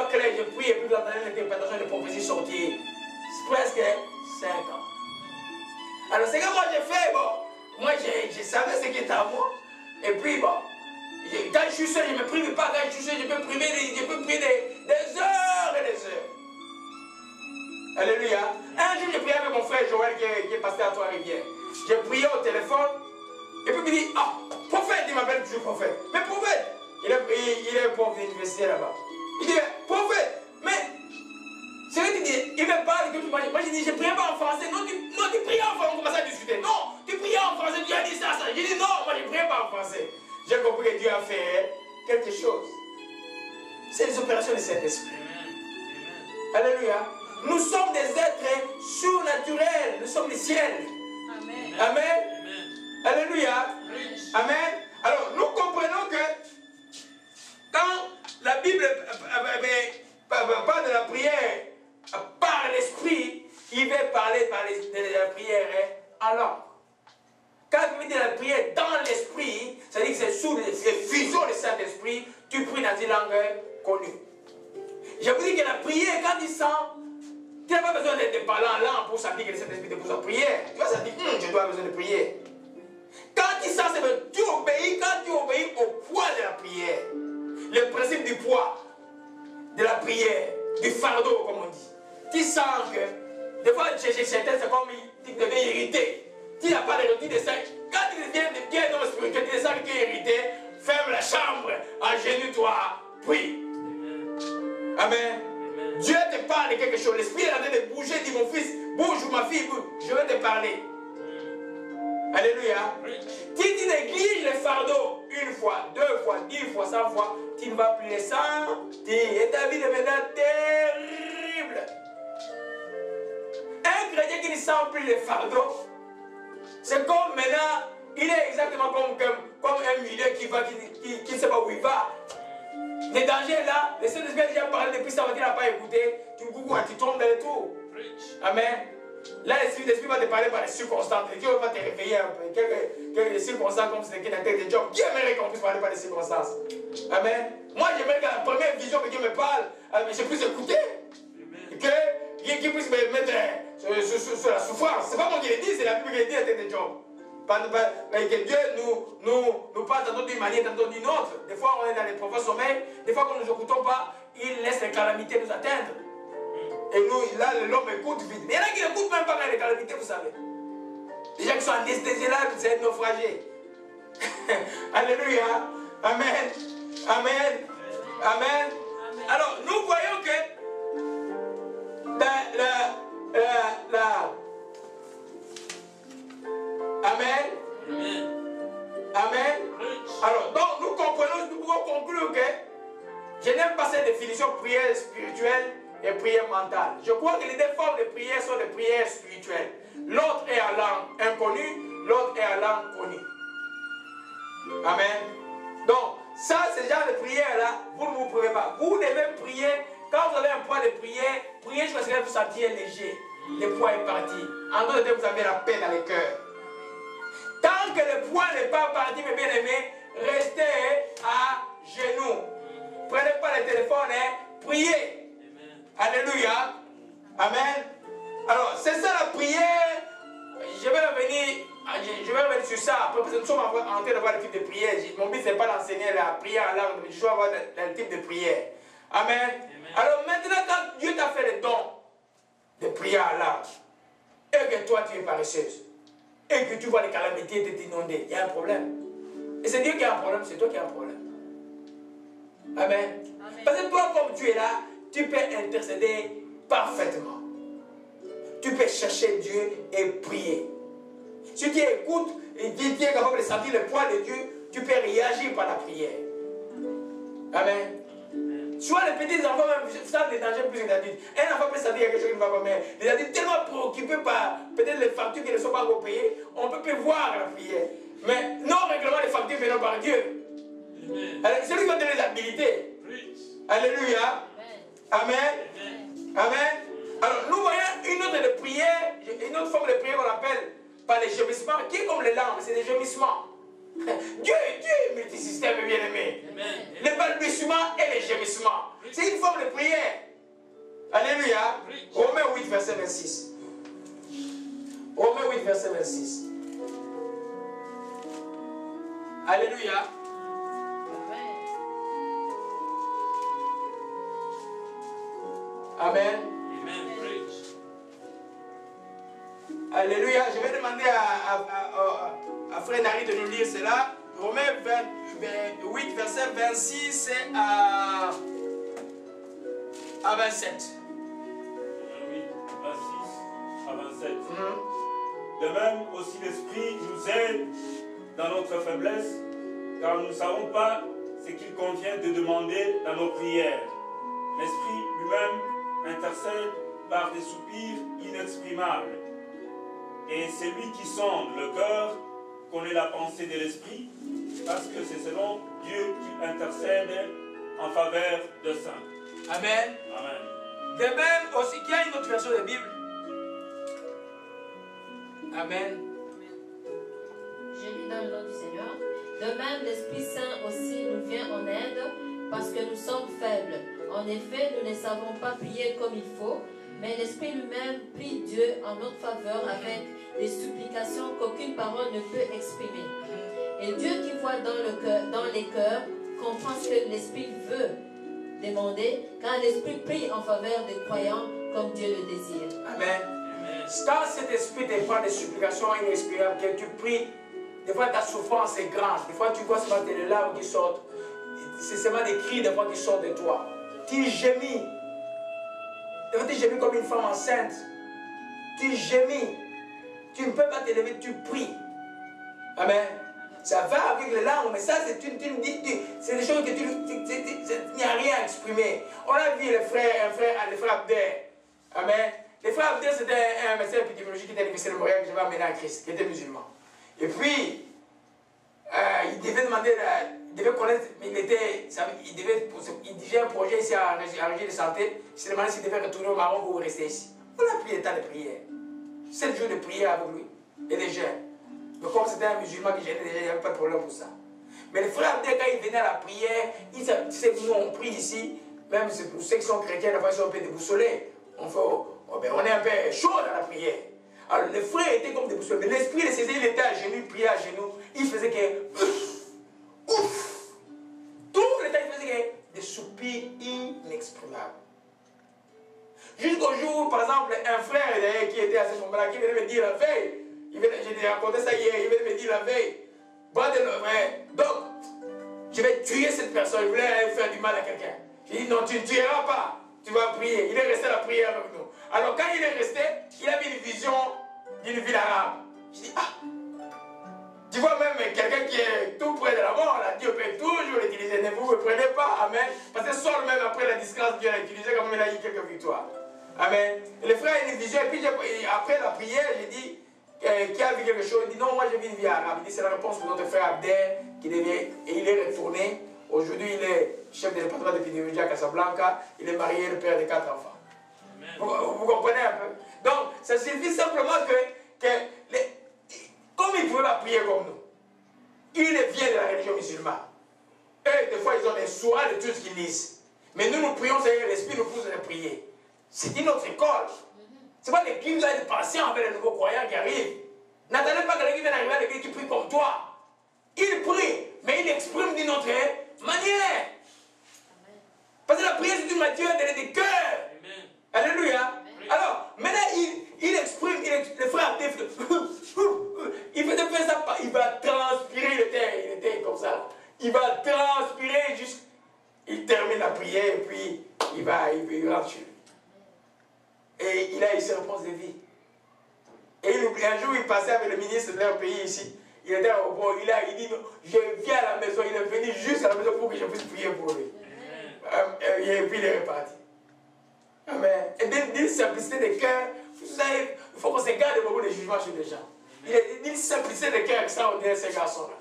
voix claire, je prie et puis vous entendez l'interprétation de prophétie sortir. C'est presque 5 ans. Alors, c'est que moi j'ai fait, bon, moi je savais ce qui était à moi. Et puis, bon, quand je suis seul, je ne me prive pas. Quand je suis seul, je peux prier des heures et des heures. Alléluia. Un jour, j'ai prié avec mon frère Joël qui est pasteur à Trois-Rivières. J'ai prié au téléphone. Et puis il me dit, ah, prophète, il m'appelle toujours prophète. Mais prophète, il est prof d'université là-bas. Il dit, mais prophète, mais c'est vrai qu'il dit, il me parle que tu manges. Moi, je dis, je ne prie pas en français. Non, tu pries en français. On commence à discuter. Non, tu pries en français. Dieu a dit ça. J'ai dit, non, moi, je ne prie pas en français. J'ai compris que Dieu a fait quelque chose. C'est les opérations de Saint-Esprit. Alléluia. Nous sommes des êtres surnaturels. Nous sommes les ciels. Amen. Amen. Alléluia. Amen. Alors, nous comprenons que quand la Bible parle de la prière par l'esprit, il veut parler de la prière en langue. Quand il dit la prière dans l'esprit, c'est-à-dire que c'est sous les fusions du Saint-Esprit, tu pries dans une langue connue. Je vous dis que la prière, quand il sent, tu n'as pas besoin de parler en langue pour sentir que le Saint-Esprit te pousse à prier. Tu vas sentir, je dois avoir besoin de prier. Quand il sent, c'est que tu obéis, quand tu obéis au poids de la prière, le principe du poids de la prière, du fardeau, comme on dit. Tu sens que, des fois, chez certains, c'est comme tu deviens irrité. Tu n'as pas de retour de ça. Quand tu deviens dans le spirituel, tu sens que tu es irrité, ferme la chambre, agenouille-toi, prie. Amen. Dieu te parle de quelque chose. L'esprit est en train de bouger, dit mon fils, bouge ou ma fille, bouge. Je vais te parler. Alléluia. Si tu négliges les fardeaux une fois, 2 fois, 10 fois, 100 fois, tu ne vas plus les sentir. Et ta vie deviendra terrible. Un chrétien qui ne sent plus les fardeaux, c'est comme maintenant, il est exactement comme un milieu qui ne sait pas où il va. Les dangers là, le Saint-Esprit a déjà parlé depuis ça, il n'a pas écouté, tu tombes dans le tout. Amen. Là, l'Esprit va te parler par les circonstances. Dieu va te réveiller un peu. Quelques circonstances comme c'était dans tête de Job. Qui aimerait qu'on puisse parler par les circonstances? Amen. Moi, j'aimerais que la première vision que Dieu me parle, je puisse écouter. Qu'il puisse me mettre sur la souffrance. C'est pas moi qui le dis, c'est la Bible qui le dit dans tête de Job. Que Dieu nous parle tantôt d'une manière, tantôt d'une autre. Des fois, on est dans les profonds sommeils. Des fois, quand nous n'écoutons pas, il laisse les calamités nous atteindre. Et nous, là, l'homme écoute vite. Mais il y en a qui n'écoutent même pas quand les calamités, vous savez. Les gens qui sont anesthésiés là, c'est naufragés. Alléluia. Amen. Amen. Amen. Alors, nous voyons que Amen. Amen. Alors, donc, nous pouvons conclure que je n'aime pas cette définition prière spirituelle et prière mentale. Je crois que les deux formes de prière sont des prières spirituelles. L'autre est en langue inconnue, l'autre est en langue connue. Amen. Donc, ça, ce genre de prière-là, vous ne vous priez pas. Vous devez prier, quand vous avez un poids de prière, priez jusqu'à ce que vous sentiez léger. Le poids est parti. En d'autres termes, vous avez la paix dans le cœur. Tant que le poids n'est pas parti, mes bien-aimés, restez à genoux. Prenez pas le téléphone, priez. Alléluia. Amen. Alors, c'est ça la prière. Je vais revenir sur ça. Après, parce que nous sommes en train de voir le type de prière. Mon but, ce n'est pas d'enseigner la prière en langue, mais je dois avoir le type de prière. Amen. Amen. Alors, maintenant, quand Dieu t'a fait le don de prier en langue, et que toi, tu es paresseuse, et que tu vois les calamités t'inonder, il y a un problème. Et c'est Dieu qui a un problème, c'est toi qui as un problème. Amen. Amen. Parce que toi, comme tu es là, tu peux intercéder parfaitement. Tu peux chercher Dieu et prier. Si tu écoutes et tu es capable de sentir le poids de Dieu, tu peux réagir par la prière. Amen. Soit les petits enfants même savent des dangers plus que les adultes. Un enfant peut sentir quelque chose qui ne va pas, mais les adultes tellement préoccupés par peut-être les factures qui ne sont pas encore payées, on peut plus voir la prière. Mais non règlement des factures venant par Dieu. C'est lui qui va donner les habilités. Alléluia. Amen. Amen. Alors nous voyons une autre de prière, une autre forme de prière qu'on appelle par les gémissements, qui est comme les larmes, c'est des gémissements. Dieu est multisystème, bien aimé. Les balbutiements frémissements et les gémissements. C'est une forme de prière. Alléluia. Romains 8, verset 26. Romains 8, verset 26. Alléluia. Amen. Alléluia. Je vais demander à Frère Nari de nous lire cela. Romains 8, verset 26 à 27. 8, 26 à 27. De même aussi l'Esprit nous aide dans notre faiblesse, car nous ne savons pas ce qu'il convient de demander dans nos prières. L'Esprit lui-même intercède par des soupirs inexprimables. Et c'est lui qui sonde le cœur, connaît la pensée de l'Esprit, parce que c'est selon Dieu qu'il intercède en faveur de saints. Amen. Amen. De même aussi, qu'il y a une autre version de la Bible. Amen. Je lis dans le nom du Seigneur. De même, l'Esprit Saint aussi nous vient en aide parce que nous sommes faibles. En effet, nous ne savons pas prier comme il faut, mais l'Esprit lui-même prie Dieu en notre faveur avec des supplications qu'aucune parole ne peut exprimer. Et Dieu qui voit dans les cœurs comprend ce que l'Esprit veut demander, car l'Esprit prie en faveur des croyants comme Dieu le désire. Amen. Quand cet esprit te prend des supplications inexprimables, que tu pries, des fois ta souffrance est grande, des fois tu vois seulement des larmes qui sortent, c'est seulement des cris des fois qui sortent de toi. Tu gémis. Des fois tu gémis comme une femme enceinte. Tu gémis. Tu ne peux pas te lever, tu pries. Amen. Ça va avec les langues, mais ça c'est des choses que tu n'as rien à exprimer. On a vu les frères Abder. Amen. Les frères Abder, c'était un médecin épidémiologique qui était à l'université de Montréal que j'avais amené à Christ, qui était musulman. Et puis, il devait demander, il devait connaître, mais il dirigeait un projet ici à Régie de Santé. Il s'est demandé s'il devait retourner au Maroc ou rester ici. On a pris le temps de prière. 7 jours de prière avec lui et des jeûnes. Mais comme c'était un musulman qui gênait déjà, il n'y avait pas de problème pour ça. Mais les frères Abder, quand ils venaient à la prière, tu sais que nous on prie ici, même pour ceux qui sont chrétiens, la fois ils sont un peu déboussolés. On est un peu chaud dans la prière. Alors les frères étaient comme déboussolés. Mais l'esprit les saisait, il était à genoux, il priait à genoux. Il faisait que. Ouf! Tout le temps, il faisait que des soupirs inexprimables. Jusqu'au jour, par exemple, un frère qui était à ce moment-là, qui venait me dire la veille, j'ai raconté ça hier, il venait me dire la veille, donc, je vais tuer cette personne, il voulait faire du mal à quelqu'un. J'ai dit non, tu ne tueras pas, tu vas prier. Il est resté à la prière avec nous. Alors quand il est resté, il avait une vision d'une ville arabe. Je dis, ah, tu vois même quelqu'un qui est tout près de la mort, là, Dieu peut toujours l'utiliser, ne vous prenez pas, amen. Parce que seul même après la disgrâce, Dieu l'a utilisé, comme il a eu quelques victoires. Amen. Et le frère a une vision, et puis après la prière, j'ai dit, qui a vu quelque chose, il dit non, moi j'ai vu une vie arabe. Il dit c'est la réponse de notre frère Abder, et il est retourné. Aujourd'hui, il est chef du département d'épidémiologie à Casablanca, il est marié, le père de 4 enfants. Vous comprenez un peu? Donc, ça suffit simplement comme il ne pouvait pas prier comme nous, il vient de la religion musulmane. Eux, des fois, ils ont des soins de tout ce qu'ils lisent. Mais nous, nous prions, c'est-à-dire l'Esprit nous pousse à prier. C'est une autre école. C'est pas l'église là de patience avec les nouveaux croyants qui arrivent. N'attendez pas que quelqu'un vienne arriver à l'église qui prie comme toi. Il prie, mais il exprime d'une autre manière. Parce que la prière, c'est une matière des cœurs. Alléluia. Alors, maintenant, il exprime, le frère il fait ça, il va transpirer, il était comme ça. Il va transpirer il termine la prière et puis il rentre chez lui. Et il a eu ses réponses de vie. Et un jour, il passait avec le ministre de leur pays ici. Il était au bord, il dit, je viens à la maison, il est venu juste à la maison pour que je puisse prier pour lui. Et puis il est reparti. Amen. Et d'une simplicité de cœur, vous savez, il faut qu'on se garde beaucoup de jugements chez les gens. Il y a une simplicité de cœur extraordinaire, ces garçons-là.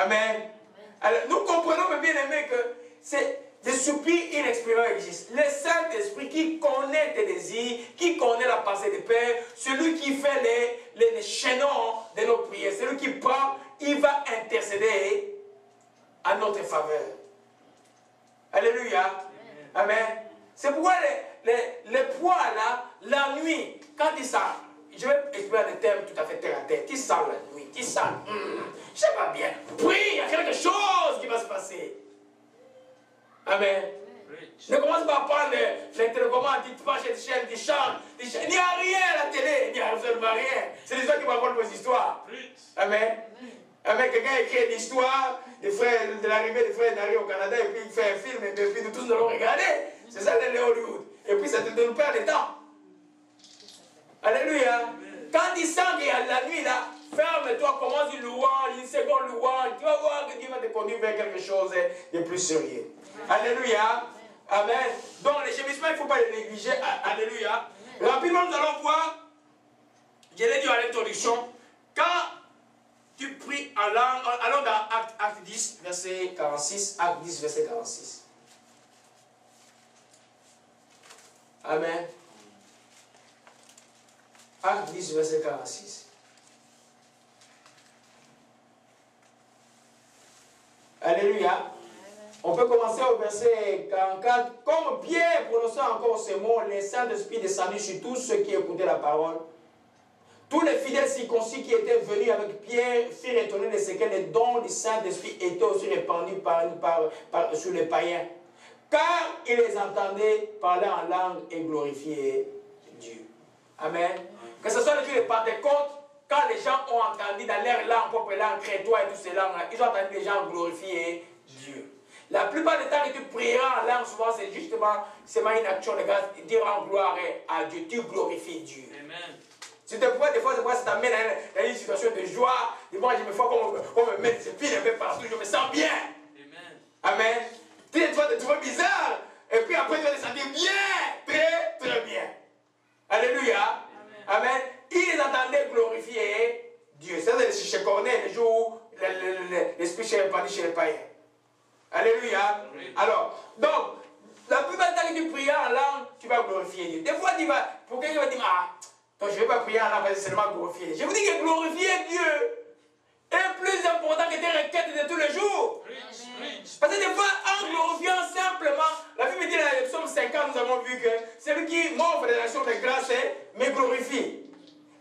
Amen. Alors, nous comprenons, mes bien-aimés, que c'est des soupirs inexprimables existent. Le Saint-Esprit qui connaît tes désirs, qui connaît la pensée des pères, celui qui fait les chaînons de nos prières, celui qui prend, il va intercéder à notre faveur. Alléluia. Amen. C'est pourquoi les poids là, la nuit, quand ils sentent, je vais expliquer des termes tout à fait terre à terre. Ils sentent la nuit, ils sentent, je sais pas bien. Prie, il y a quelque chose qui va se passer. Amen. Ne commence pas à prendre les télécommandes, tu pas chez les chaînes, tu chantes. Il n'y a rien à la télé, il n'y a absolument rien. C'est les gens qui m'apportent vos histoires. Amen. Amen. Quelqu'un écrit une histoire de l'arrivée des frères Nari au Canada et puis il fait un film et puis nous tous nous allons regarder. C'est ça le Hollywood. Et puis ça te donne pas le temps. Alléluia. Quand il sent qu'il y a la nuit là, ferme-toi, commence une louange, une seconde louange. Tu vas voir que Dieu va te conduire vers quelque chose de plus sérieux. Alléluia. Amen. Donc les gémissements, il ne faut pas les négliger. Alléluia. Rapidement, nous allons voir, je l'ai dit à l'introduction, quand tu pries en langue, allons dans Acte 10, verset 46. Acte 10, verset 46. Amen. Acte 10, verset 46. Alléluia. On peut commencer au verset 44. Comme Pierre prononçait encore ces mots, les Saint-Esprit descendit sur tous ceux qui écoutaient la parole. Tous les fidèles circoncis qui étaient venus avec Pierre firent étonner de ce que les dons du Saint-Esprit étaient aussi répandus sur les païens. Car ils les entendaient parler en langue et glorifier Dieu. Amen. Que ce soit le jour de Pentecôte, quand les gens ont entendu dans leur langue, propre langue, crétois et toutes ces langues-là, ils ont entendu les gens glorifier Dieu. La plupart du temps que tu prieras en langue, souvent c'est justement une action de grâce, dire en gloire à Dieu, tu glorifies Dieu. Amen. Si des fois ça t'amène dans une situation de joie, des fois je me vois qu'on me met des pieds un peu partout, je me sens bien. Amen. Amen. Des fois tu te trouves bizarre, et puis après tu vas te sentir bien, très très bien. Alléluia. Amen. Amen. Ils entendaient glorifier Dieu. C'est chez Corneille, le jour où l'esprit s'est répandu chez les païens. Alléluia. Oui. Alors, donc, la plupart du temps que tu pries en langue, tu vas glorifier Dieu. Des fois, tu vas, pour quelqu'un va dire, donc je ne vais pas prier en langue, parce que c'est seulement glorifier. Je vous dis que glorifier Dieu est plus important que tes requêtes de tous les jours. Parce que des fois, en glorifiant simplement, la Bible dit dans le psaume 50, nous avons vu que celui qui m'offre des actions de grâce me glorifie.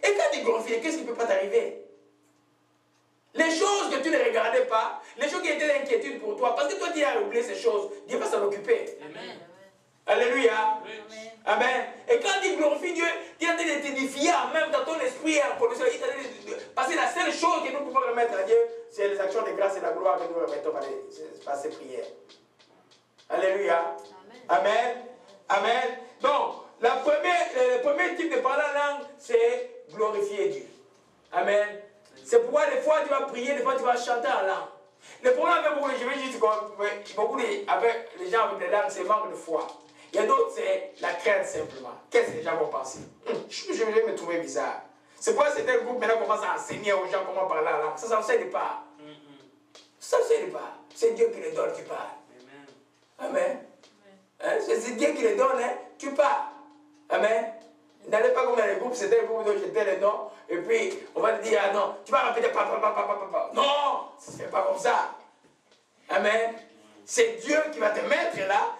Et quand tu glorifies, qu'est-ce qui ne peut pas t'arriver? Les choses que tu ne regardais pas, les choses qui étaient d'inquiétude pour toi, parce que toi tu as oublié ces choses, Dieu va s'en occuper. Amen. Alléluia. Amen. Amen. Et quand tu glorifies Dieu, tu es en train de t'édifier en même temps, ton esprit est en condition. Parce que la seule chose que nous pouvons remettre à Dieu, c'est les actions de grâce et de la gloire que nous remettons par ces prières. Alléluia. Amen. Amen. Donc, le premier type de parler en langue, c'est glorifier Dieu. Amen. C'est pourquoi des fois tu vas prier, des fois tu vas chanter en langue. Le problème avec beaucoup, je vais juste beaucoup avec les gens avec des langues, c'est manque de foi. Il y a d'autres, c'est la crainte simplement. Qu'est-ce que les gens vont penser? Je vais me trouver bizarre. C'est pourquoi certains groupes maintenant commencent à enseigner aux gens comment parler en langue. Ça ne s'enseigne pas. Ça ne s'enseigne pas. C'est Dieu qui les donne, tu parles. Amen. Hein? C'est Dieu qui les donne, hein? Tu parles. Amen. N'allez pas comme dans les groupes, c'était un groupe dont j'étais le nom, et puis on va te dire, ah non, tu vas répéter papa. Non, ça ne se fait pas comme ça. Amen. C'est Dieu qui va te mettre là,